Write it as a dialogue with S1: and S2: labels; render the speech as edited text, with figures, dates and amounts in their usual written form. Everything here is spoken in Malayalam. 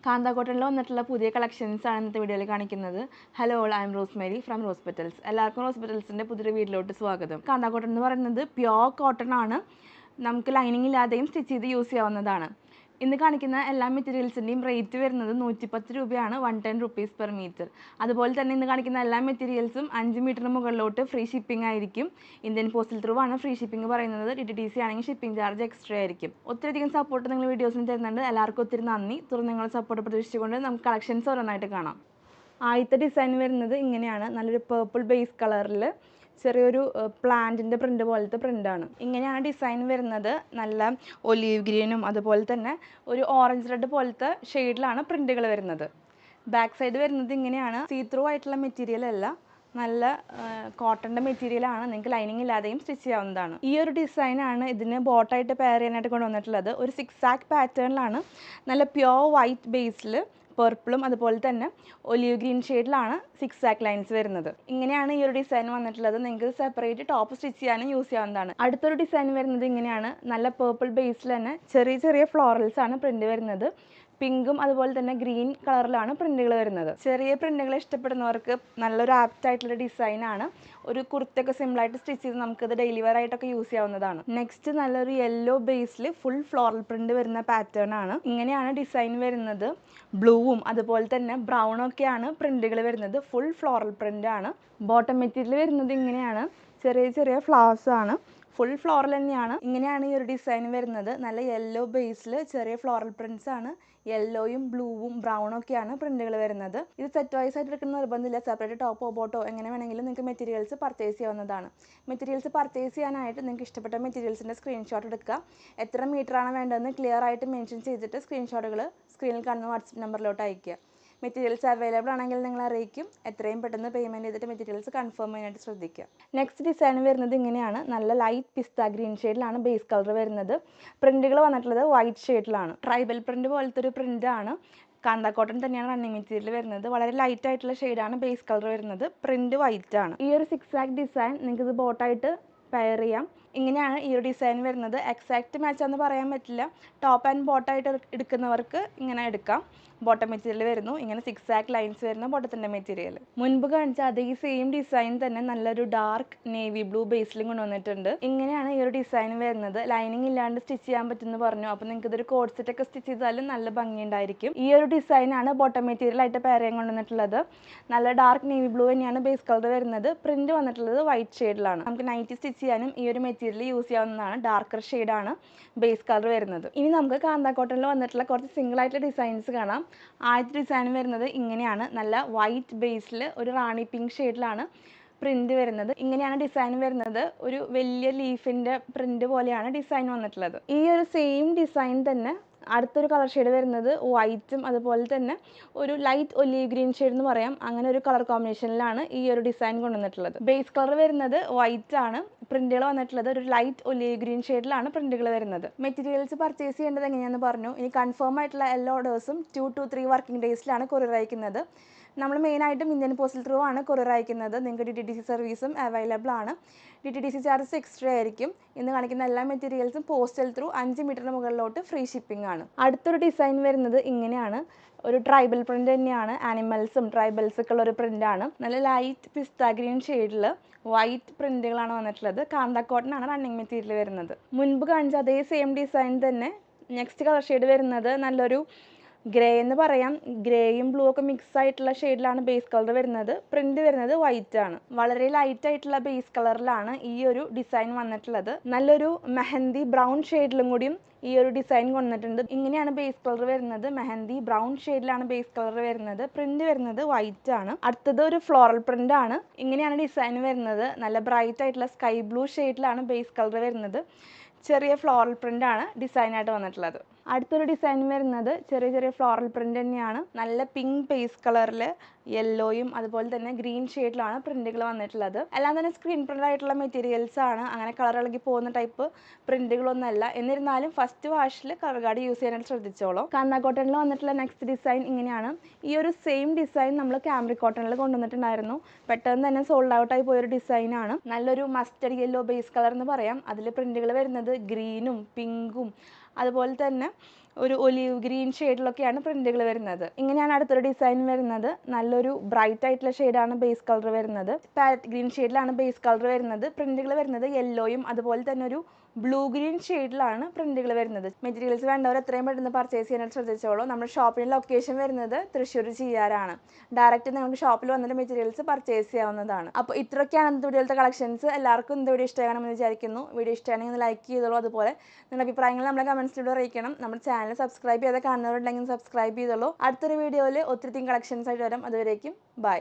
S1: കാന്ത കോട്ടണിൽ വന്നിട്ടുള്ള പുതിയ കളക്ഷൻസ് ആണ് ഇന്നത്തെ വീഡിയോയിൽ കാണിക്കുന്നത്. Hello all, I M Rosemary from rose petals. എല്ലാവർക്കും റോസ് പെറ്റൽസിൻ്റെ പുതിയൊരു വീഡിയോയിലോട്ട് സ്വാഗതം. കാന്ത കോട്ടൺ എന്ന് പറയുന്നത് പ്യോർ കോട്ടൺ ആണ്. നമുക്ക് ലൈനിങ് ഇല്ലാതെയും സ്റ്റിച്ച് ചെയ്ത് യൂസ് ചെയ്യാവുന്നതാണ്. ഇന്ന് കാണിക്കുന്ന എല്ലാ മെറ്റീരിയൽസിൻ്റെയും റേറ്റ് വരുന്നത് 110 രൂപയാണ്, 110 റുപ്പീസ് പെർ മീറ്റർ. അതുപോലെ തന്നെ ഇന്ന് കാണിക്കുന്ന എല്ലാ മെറ്റീരിയൽസും 5 മീറ്ററിന് മുകളിലോട്ട് ഫ്രീ ഷിപ്പിംഗ് ആയിരിക്കും. ഇന്ത്യൻ പോസ്റ്റൽ ത്രൂ ആണ് ഫ്രീ ഷിപ്പിംഗ് പറയുന്നത്. DTDC ആണെങ്കിൽ ഷിപ്പിംഗ് ചാർജ് എക്സ്ട്രാ ആയിരിക്കും. ഒത്തിരിയധികം സപ്പോർട്ട് നിങ്ങൾ വീഡിയോസിന് തരുന്നുണ്ട്. എല്ലാവർക്കും ഒത്തിരി നന്ദി. തുടർന്ന് നിങ്ങളുടെ സപ്പോർട്ട് പ്രതീക്ഷിച്ചുകൊണ്ട് നമുക്ക് കളക്ഷൻസ് ഓരോന്നായിട്ട് കാണാം. ആദ്യത്തെ ഡിസൈൻ വരുന്നത് ഇങ്ങനെയാണ്. നല്ലൊരു പേർപ്പിൾ ബേസ് കളറിൽ ചെറിയൊരു പ്ലാന്റിൻ്റെ പ്രിൻ്റ് പോലത്തെ പ്രിൻ്റാണ്. ഇങ്ങനെയാണ് ഡിസൈൻ വരുന്നത്. നല്ല ഒലീവ് ഗ്രീനും അതുപോലെ തന്നെ ഒരു ഓറഞ്ച് റെഡ് പോലത്തെ ഷെയ്ഡിലാണ് പ്രിൻ്റുകൾ വരുന്നത്. ബാക്ക് സൈഡ് വരുന്നത് ഇങ്ങനെയാണ്. സീ ത്രൂ ആയിട്ടുള്ള മെറ്റീരിയൽ അല്ല, നല്ല കോട്ടൻ്റെ മെറ്റീരിയലാണ്. നിങ്ങൾക്ക് ലൈനിങ് ഇല്ലാതെയും സ്റ്റിച്ച് ചെയ്യാവുന്നതാണ്. ഈ ഒരു ഡിസൈനാണ് ഇതിന് ബോട്ടായിട്ട് പെയർ ചെയ്യാനായിട്ട് കൊണ്ടുവന്നിട്ടുള്ളത്. ഒരു 6 ആക്ക് പാറ്റേണിലാണ്. നല്ല പ്യോർ വൈറ്റ് ബേസിൽ പർപ്പിളും അതുപോലെ തന്നെ ഒലീവ് ഗ്രീൻ ഷെയ്ഡിലാണ് 6 ആക്ക് ലൈൻസ് വരുന്നത്. ഇങ്ങനെയാണ് ഈ ഒരു ഡിസൈൻ വന്നിട്ടുള്ളത്. നിങ്ങൾക്ക് സെപ്പറേറ്റ് ടോപ്പ് സ്റ്റിച്ച് ചെയ്യാനും യൂസ് ചെയ്യാവുന്നതാണ്. അടുത്തൊരു ഡിസൈൻ വരുന്നത് ഇങ്ങനെയാണ്. നല്ല പേർപ്പിൾ ബേസിൽ തന്നെ ചെറിയ ചെറിയ ഫ്ലോറൽസ് ആണ് പ്രിൻ്റ് വരുന്നത്. പിങ്കും അതുപോലെ തന്നെ ഗ്രീൻ കളറിലാണ് പ്രിൻ്റുകൾ വരുന്നത്. ചെറിയ പ്രിൻ്റുകൾ ഇഷ്ടപ്പെടുന്നവർക്ക് നല്ലൊരു ആപ്റ്റ് ആയിട്ടുള്ള ഡിസൈനാണ്. ഒരു കുർത്തയൊക്കെ സിമ്പിളായിട്ട് സ്റ്റിച്ച് ചെയ്ത് നമുക്കത് ഡെയിലി വെയർ ആയിട്ടൊക്കെ യൂസ് ചെയ്യാവുന്നതാണ്. നെക്സ്റ്റ് നല്ലൊരു യെല്ലോ ബേസിൽ ഫുൾ ഫ്ലോറൽ പ്രിൻ്റ് വരുന്ന പാറ്റേൺ ആണ്. ഇങ്ങനെയാണ് ഡിസൈൻ വരുന്നത്. ബ്ലൂവും അതുപോലെ തന്നെ ബ്രൗണും ഒക്കെയാണ് പ്രിൻ്റുകൾ വരുന്നത്. ഫുൾ ഫ്ലോറൽ പ്രിൻ്റ് ആണ്. ബോട്ടം മെറ്റീരിയൽ വരുന്നത് ഇങ്ങനെയാണ്. ചെറിയ ചെറിയ ഫ്ലവേഴ്സ് ആണ്. ഫുൾ ഫ്ലോറൽ തന്നെയാണ്. ഇങ്ങനെയാണ് ഈ ഒരു ഡിസൈൻ വരുന്നത്. നല്ല യെല്ലോ ബേസിൽ ചെറിയ ഫ്ലോറൽ പ്രിൻറ്റ്സ് ആണ്. യെല്ലോയും ബ്ലൂവും ബ്രൗണും ഒക്കെയാണ് പ്രിൻ്റുകൾ വരുന്നത്. ഇത് സെറ്റ് വൈസ് ആയിട്ട് എടുക്കുന്ന നിർബന്ധമില്ല. സെപ്പറേറ്റ് ടോപ്പോ ബോട്ടോ എങ്ങനെ വേണമെങ്കിലും നിങ്ങൾക്ക് മെറ്റീരിയൽസ് പർച്ചേസ് ചെയ്യാവുന്നതാണ്. മെറ്റീരിയൽസ് പർച്ചേസ് ചെയ്യാനായിട്ട് നിങ്ങൾക്ക് ഇഷ്ടപ്പെട്ട മെറ്റീരിയൽസിൻ്റെ സ്ക്രീൻഷോട്ട് എടുക്കുക. എത്ര മീറ്ററാണ് വേണ്ടതെന്ന് ക്ലിയർ ആയിട്ട് മെൻഷൻ ചെയ്തിട്ട് സ്ക്രീൻഷോട്ടുകൾ സ്ക്രീനിൽ കാണുന്ന വാട്സപ്പ് നമ്പറിലോട്ട് അയയ്ക്കുക. മെറ്റീരിയൽസ് അവൈലബിൾ ആണെങ്കിൽ നിങ്ങൾ അറിയിക്കും. എത്രയും പെട്ടെന്ന് പേയ്മെൻറ്റ് ചെയ്തിട്ട് മെറ്റീരിയൽസ് കൺഫേം ചെയ്യാനായിട്ട് ശ്രദ്ധിക്കുക. നെക്സ്റ്റ് ഡിസൈൻ വരുന്നത് ഇങ്ങനെയാണ്. നല്ല ലൈറ്റ് പിസ്ത ഗ്രീൻ ഷെയ്ഡിലാണ് ബേസ് കളർ വരുന്നത്. പ്രിൻ്റുകൾ വന്നിട്ടുള്ളത് വൈറ്റ് ഷെയ്ഡിലാണ്. ട്രൈബൽ പ്രിൻ്റ് പോലത്തെ ഒരു പ്രിൻ്റാണ്. കാന്ത കോട്ടൺ തന്നെയാണ് റണ്ണിങ് മെറ്റീരിയൽ വരുന്നത്. വളരെ ലൈറ്റ് ആയിട്ടുള്ള ഷെയ്ഡാണ് ബേസ് കളർ വരുന്നത്. പ്രിൻ്റ് വൈറ്റ് ആണ്. ഈ ഒരു 6 ആക്ക് ഡിസൈൻ നിങ്ങൾക്ക് ഇത് ബോട്ടായിട്ട് പെയർ ചെയ്യാം. ഇങ്ങനെയാണ് ഈ ഒരു ഡിസൈൻ വരുന്നത്. എക്സാക്റ്റ് മാച്ചാന്ന് പറയാൻ പറ്റില്ല. ടോപ്പ് ആൻഡ് ബോട്ടായിട്ട് എടുക്കുന്നവർക്ക് ഇങ്ങനെ എടുക്കാം. ബോട്ടം മെറ്റീരിയൽ വരുന്നു. ഇങ്ങനെ 6 ആക്ക് ലൈൻസ് വരുന്ന ബോട്ടത്തിൻ്റെ മെറ്റീരിയൽ. മുൻപ് കാണിച്ച അതേ സെയിം ഡിസൈൻ തന്നെ നല്ലൊരു ഡാർക്ക് നേവി ബ്ലൂ ബേസിലും കൊണ്ടുവന്നിട്ടുണ്ട്. ഇങ്ങനെയാണ് ഈ ഒരു ഡിസൈൻ വരുന്നത്. ലൈനിങ് ഇല്ലാണ്ട് സ്റ്റിച്ച് ചെയ്യാൻ പറ്റുമെന്ന് പറഞ്ഞു. അപ്പോൾ നിങ്ങൾക്ക് ഇതൊരു കോഡ് സെറ്റ് ഒക്കെ സ്റ്റിച്ച് ചെയ്താലും നല്ല ഭംഗിയുണ്ടായിരിക്കും. ഈ ഒരു ഡിസൈനാണ് ബോട്ടം മെറ്റീരിയൽ ആയിട്ട് പെയർ ചെയ്യാൻ കൊണ്ടുവന്നിട്ടുള്ളത്. നല്ല ഡാർക്ക് നേവി ബ്ലൂ തന്നെയാണ് ബേസ് കളർ വരുന്നത്. പ്രിന്റ് വന്നിട്ടുള്ളത് വൈറ്റ് ഷെയ്ഡിലാണ്. നമുക്ക് നൈറ്റ് സ്റ്റിച്ച് ചെയ്യാനും ഈ ഒരു മെറ്റീരിയൽ യൂസ് ചെയ്യാവുന്നതാണ്. ഡാർക്കർ ഷെയ്ഡാണ് ബേസ് കളർ വരുന്നത്. ഇനി നമുക്ക് കാന്ത കോട്ടണിൽ വന്നിട്ടുള്ള കുറച്ച് സിംഗിൾ ആയിട്ടുള്ള ഡിസൈൻസ് കാണാം. ആദ്യത്തെ ഡിസൈൻ വരുന്നത് ഇങ്ങനെയാണ്. നല്ല വൈറ്റ് ബേസിൽ ഒരു റാണി പിങ്ക് ഷെയ്ഡിലാണ് പ്രിന്റ് വരുന്നത്. ഇങ്ങനെയാണ് ഡിസൈൻ വരുന്നത്. ഒരു വലിയ ലീഫിൻ്റെ പ്രിന്റ് പോലെയാണ് ഡിസൈൻ വന്നിട്ടുള്ളത്. ഈ ഒരു സെയിം ഡിസൈൻ തന്നെ അടുത്തൊരു കളർ ഷെയ്ഡ് വരുന്നത് വൈറ്റും അതുപോലെ തന്നെ ഒരു ലൈറ്റ് ഒലീവ് ഗ്രീൻ ഷെയ്ഡ് എന്ന് പറയാം. അങ്ങനെ ഒരു കളർ കോമ്പിനേഷനിലാണ് ഈ ഒരു ഡിസൈൻ കൊണ്ടുവന്നിട്ടുള്ളത്. ബേസ് കളർ വരുന്നത് വൈറ്റ് ആണ്. പ്രിന്റുകൾ വന്നിട്ടുള്ളത് ഒരു ലൈറ്റ് ഒലീവ് ഗ്രീൻ ഷെയ്ഡിലാണ് പ്രിന്റുകൾ വരുന്നത്. മെറ്റീരിയൽസ് പർച്ചേസ് ചെയ്യേണ്ടത് എങ്ങനെയാണെന്ന് പറഞ്ഞു. ഇനി കൺഫേം ആയിട്ടുള്ള എല്ലാ ഓർഡേഴ്സും 2 to 3 വർക്കിംഗ് ഡേയ്സിലാണ് കൊറിയർ അയക്കുന്നത്. നമ്മൾ മെയിനായിട്ടും ഇന്ത്യൻ പോസ്റ്റൽ ത്രൂ ആണ് കൊറിയർ അയക്കുന്നത്. നിങ്ങൾക്ക് DTDC സർവീസും അവൈലബിൾ ആണ്. DTDC ചാർജസ് എക്സ്ട്രാ ആയിരിക്കും. ഇന്ന് കാണിക്കുന്ന എല്ലാ മെറ്റീരിയൽസും പോസ്റ്റൽ ത്രൂ 5 മീറ്ററിന് മുകളിലോട്ട് ഫ്രീ ഷിപ്പിംഗ് ആണ്. അടുത്തൊരു ഡിസൈൻ വരുന്നത് ഇങ്ങനെയാണ്. ഒരു ട്രൈബൽ പ്രിന്റ് തന്നെയാണ്. ആനിമൽസും ട്രൈബൽസൊക്കെ ഉള്ള ഒരു പ്രിൻ്റാണ്. നല്ല ലൈറ്റ് പിസ്ത ഗ്രീൻ ഷെയ്ഡിൽ വൈറ്റ് പ്രിന്റുകളാണ് വന്നിട്ടുള്ളത്. കാന്ത കോട്ടൺ ആണ് റണ്ണിങ് മെറ്റീരിയൽ വരുന്നത്. മുൻപ് കാണിച്ച അതേ സെയിം ഡിസൈൻ തന്നെ നെക്സ്റ്റ് കളർ ഷെയ്ഡ് വരുന്നത് നല്ലൊരു ഗ്രേ എന്ന് പറയാം. ഗ്രേയും ബ്ലൂ ഒക്കെ മിക്സ് ആയിട്ടുള്ള ഷെയ്ഡിലാണ് ബേസ് കളർ വരുന്നത്. പ്രിന്റ് വരുന്നത് വൈറ്റ് ആണ്. വളരെ ലൈറ്റ് ആയിട്ടുള്ള ബേസ് കളറിലാണ് ഈ ഒരു ഡിസൈൻ വന്നിട്ടുള്ളത്. നല്ലൊരു മെഹന്തി ബ്രൗൺ ഷെയ്ഡിലും കൂടിയും ഈ ഒരു ഡിസൈൻ കൊണ്ടിട്ടുണ്ട്. ഇങ്ങനെയാണ് ബേസ് കളർ വരുന്നത്. മെഹന്തി ബ്രൗൺ ഷെയ്ഡിലാണ് ബേസ് കളർ വരുന്നത്. പ്രിന്റ് വരുന്നത് വൈറ്റ് ആണ്. അടുത്തത് ഒരു ഫ്ലോറൽ പ്രിന്റ് ആണ്. ഇങ്ങനെയാണ് ഡിസൈൻ വരുന്നത്. നല്ല ബ്രൈറ്റ് ആയിട്ടുള്ള സ്കൈ ബ്ലൂ ഷെയ്ഡിലാണ് ബേസ് കളർ വരുന്നത്. ചെറിയ ഫ്ലോറൽ പ്രിന്റ് ആണ് ഡിസൈനായിട്ട് വന്നിട്ടുള്ളത്. അടുത്തൊരു ഡിസൈൻ വരുന്നത് ചെറിയ ചെറിയ ഫ്ലോറൽ പ്രിന്റ് തന്നെയാണ്. നല്ല പിങ്ക് ബേസ് കളറിൽ യെല്ലോയും അതുപോലെ തന്നെ ഗ്രീൻ ഷെയ്ഡിലാണ് പ്രിന്റുകൾ വന്നിട്ടുള്ളത്. എല്ലാം തന്നെ സ്ക്രീൻ പ്രിന്റ് ആയിട്ടുള്ള മെറ്റീരിയൽസ് ആണ്. അങ്ങനെ കളർ ഇളകി പോകുന്ന ടൈപ്പ് പ്രിന്റുകളൊന്നുമല്ല. എന്നിരുന്നാലും ഫസ്റ്റ് വാഷിൽ കളർ ഗാർഡ് യൂസ് ചെയ്യാനായിട്ട് ശ്രദ്ധിച്ചോളൂ. കാന്ത കോട്ടണിൽ വന്നിട്ടുള്ള നെക്സ്റ്റ് ഡിസൈൻ ഇങ്ങനെയാണ്. ഈ ഒരു സെയിം ഡിസൈൻ നമ്മൾ ക്യാമ്പ്രിക് കോട്ടണിൽ കൊണ്ടുവന്നിട്ടുണ്ടായിരുന്നു. പെട്ടെന്ന് തന്നെ സോൾഡ് ഔട്ടായി പോയൊരു ഡിസൈനാണ്. നല്ലൊരു മസ്റ്റർഡ് യെല്ലോ ബേസ് കളർ എന്ന് പറയാം. അതിൽ പ്രിന്റുകൾ വരുന്നത് ഗ്രീനും പിങ്കും അതുപോലെ തന്നെ ഒരു ഒലീവ് ഗ്രീൻ ഷെയ്ഡിലൊക്കെയാണ് പ്രിന്റുകൾ വരുന്നത്. ഇങ്ങനെയാണ് അടുത്തൊരു ഡിസൈൻ വരുന്നത്. നല്ലൊരു ബ്രൈറ്റ് ആയിട്ടുള്ള ഷെയ്ഡാണ് ബേസ് കളർ വരുന്നത്. പാരറ്റ് ഗ്രീൻ ഷെയ്ഡിലാണ് ബേസ് കളർ വരുന്നത്. പ്രിന്റുകൾ വരുന്നത് യെല്ലോയും അതുപോലെ തന്നെ ഒരു ബ്ലൂ ഗ്രീൻ ഷെയ്ഡിലാണ് പ്രിന്റുകൾ വരുന്നത്. മെറ്റീരിയൽസ് വേണ്ടവർ എത്രയും പെട്ടെന്ന് പർച്ചേസ് ചെയ്യാനായിട്ട് ശ്രദ്ധിച്ചോളൂ. നമ്മുടെ ഷോപ്പിൻ്റെ ലൊക്കേഷൻ വരുന്നത് തൃശ്ശൂർ ചെയ്യാറാണ്. ഡയറക്റ്റ് നിങ്ങൾക്ക് ഷോപ്പിൽ വന്നിട്ട് മെറ്റീരിയൽസ് പർച്ചേസ് ചെയ്യാവുന്നതാണ്. അപ്പോൾ ഇത്രയൊക്കെയാണ് ഇന്നത്തെ വീഡിയോയിലത്തെ കളക്ഷൻസ്. എല്ലാവർക്കും ഇന്നത്തെ വീഡിയോ ഇഷ്ടമാണെന്ന് വിചാരിക്കുന്നു. വീഡിയോ ഇഷ്ടമാണെങ്കിൽ ലൈക്ക് ചെയ്തോളൂ. അതുപോലെ നിങ്ങളുടെ അഭിപ്രായങ്ങൾ നമ്മളെ കമൻസിലൂടെ അറിയിക്കണം. നമ്മുടെ ചാനൽ സബ്സ്ക്രൈബ് ചെയ്ത് കാണുന്നവരുണ്ടെങ്കിൽ സബ്സ്ക്രൈബ് ചെയ്തോളൂ. അടുത്തൊരു വീഡിയോയിൽ ഒത്തിരി കളക്ഷൻസ് ആയിട്ട് വരാം. അതുവരേക്കും ബൈ.